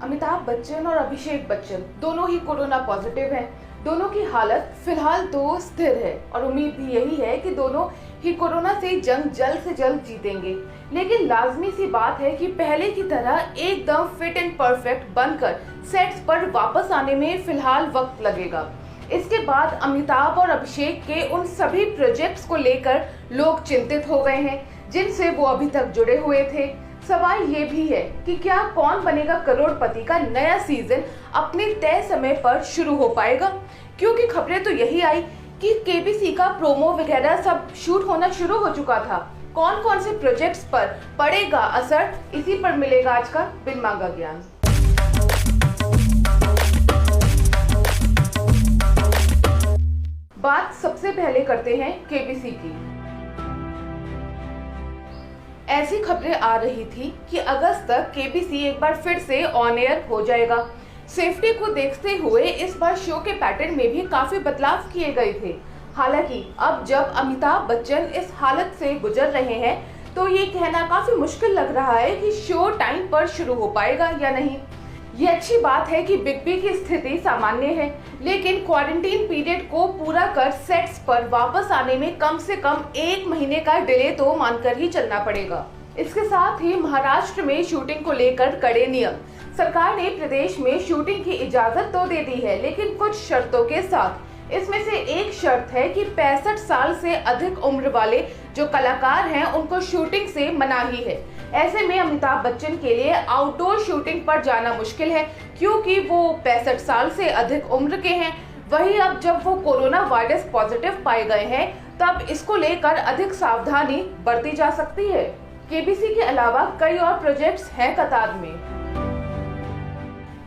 अमिताभ बच्चन और अभिषेक बच्चन दोनों ही corona positive हैं। दोनों की हालत फिलहाल तो स्थिर है और उम्मीद भी यही है कि दोनों ही कोरोना से जंग जल्द से जल्द जीतेंगे। लेकिन लाजमी सी बात है कि पहले की तरह एकदम फिट एंड परफेक्ट बनकर सेट्स पर वापस आने में फिलहाल वक्त लगेगा। इसके बाद अमिताभ और अभिषेक के उन सभी प्रोजेक्ट्स को लेकर लोग चिंतित हो गए हैं जिनसे वो अभी तक जुड़े हुए थे। सवाल ये भी है कि क्या कौन बनेगा करोड़पति का नया सीजन अपने तय समय पर शुरू हो पाएगा, क्योंकि खबरें तो यही आई कि केबीसी का प्रोमो वगैरह सब शूट होना शुरू हो चुका था। कौन कौन से प्रोजेक्ट्स पर पड़ेगा असर, इसी पर मिलेगा आज का बिन मांगा ज्ञान। बात सबसे पहले करते हैं केबीसी की। ऐसी खबरें आ रही थी कि अगस्त तक केबीसी एक बार फिर से ऑन एयर हो जाएगा। सेफ्टी को देखते हुए इस बार शो के पैटर्न में भी काफी बदलाव किए गए थे। हालांकि अब जब अमिताभ बच्चन इस हालत से गुजर रहे हैं तो ये कहना काफी मुश्किल लग रहा है कि शो टाइम पर शुरू हो पाएगा या नहीं। ये अच्छी बात है कि बिग बी की स्थिति सामान्य है, लेकिन क्वारंटीन पीरियड को पूरा कर सेट्स पर वापस आने में कम से कम 1 महीने का डिले तो मानकर ही चलना पड़ेगा। इसके साथ ही महाराष्ट्र में शूटिंग को लेकर कड़े नियम। सरकार ने प्रदेश में शूटिंग की इजाजत तो दे दी है, लेकिन कुछ शर्तों के साथ। इसमें से एक शर्त है कि 65 साल से अधिक उम्र वाले जो कलाकार हैं उनको शूटिंग से मनाही है। ऐसे में अमिताभ बच्चन के लिए आउटडोर शूटिंग पर जाना मुश्किल है, क्योंकि वो 65 साल से अधिक उम्र के हैं। वहीं अब जब वो कोरोना वायरस पॉजिटिव पाए गए हैं तब इसको लेकर अधिक सावधानी बरती जा सकती है। केबीसी के अलावा कई और प्रोजेक्ट्स हैं कतार में।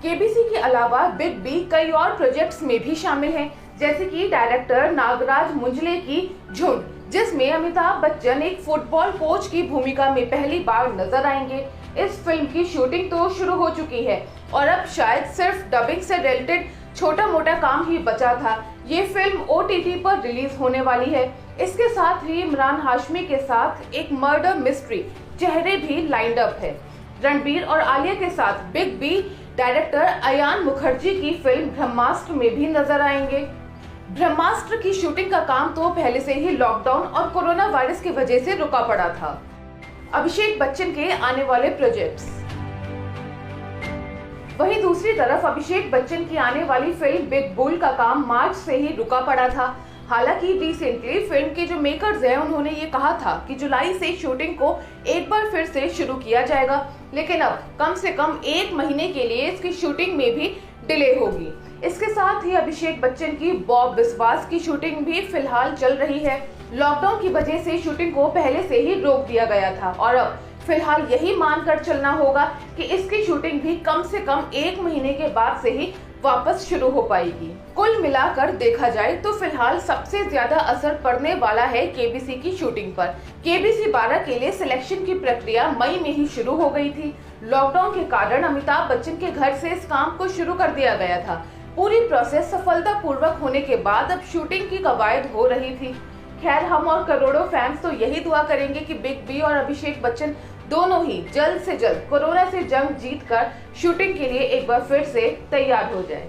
केबीसी के अलावा बिग बी कई और प्रोजेक्ट्स में भी शामिल हैं, जैसे कि डायरेक्टर नागराज मंजुले की झुंड, जिसमें अमिताभ बच्चन एक फुटबॉल कोच की भूमिका में पहली बार नजर आएंगे। इस फिल्म की शूटिंग तो शुरू हो चुकी है और अब शायद सिर्फ डबिंग से रिलेटेड छोटा मोटा काम ही बचा था। ये फिल्म OTT पर रिलीज होने वाली है। इसके साथ ही इमरान हाशमी के साथ एक मर्डर मिस्ट्री चेहरे भी लाइंड अप है। रणबीर और आलिया के साथ Big B director Ayan Mukerji की फिल्म ब्रह्मास्त्र में भी नजर आएंगे। ब्रह्मास्त्र की शूटिंग का काम तो पहले से ही लॉकडाउन और कोरोना वायरस की वजह से रुका पड़ा था। अभिषेक बच्चन के आने वाले प्रोजेक्ट्स। वहीं दूसरी तरफ अभिषेक बच्चन की आने वाली फिल्म बिग बुल का काम मार्च से ही रुका पड़ा था। हालांकि रिसेंटली फिल्म के जो मेकर्स हैं उन्होंने ये कहा था कि जुलाई से शूटिंग को एक बार फिर से शुरू किया जाएगा, लेकिन अब कम से कम 1 महीने के लिए इसकी शूटिंग में भी डिले होगी। इसके साथ ही अभिषेक बच्चन की बॉब विश्वास की शूटिंग भी फिलहाल चल रही है। लॉकडाउन की वजह से शूटिंग को पहले से ही रोक दिया गया था और अब फिलहाल यही मानकर चलना होगा कि इसकी शूटिंग भी कम से कम 1 महीने के बाद से ही वापस शुरू हो पाएगी। कुल मिलाकर देखा जाए तो फिलहाल सबसे ज्यादा असर पड़ने वाला है केबीसी की शूटिंग पर। केबीसी 12 के लिए सिलेक्शन की प्रक्रिया मई में ही शुरू हो गई थी। लॉकडाउन के कारण अमिताभ बच्चन के घर से इस काम को शुरू कर दिया गया था। पूरी प्रोसेस सफलतापूर्वक होने के बाद अब शूटिंग की कवायद हो रही थी। खैर, हम और करोड़ों फैंस तो यही दुआ करेंगे कि बिग बी और अभिषेक बच्चन दोनों ही जल्द से जल्द कोरोना से जंग जीतकर शूटिंग के लिए एक बार फिर से तैयार हो जाए।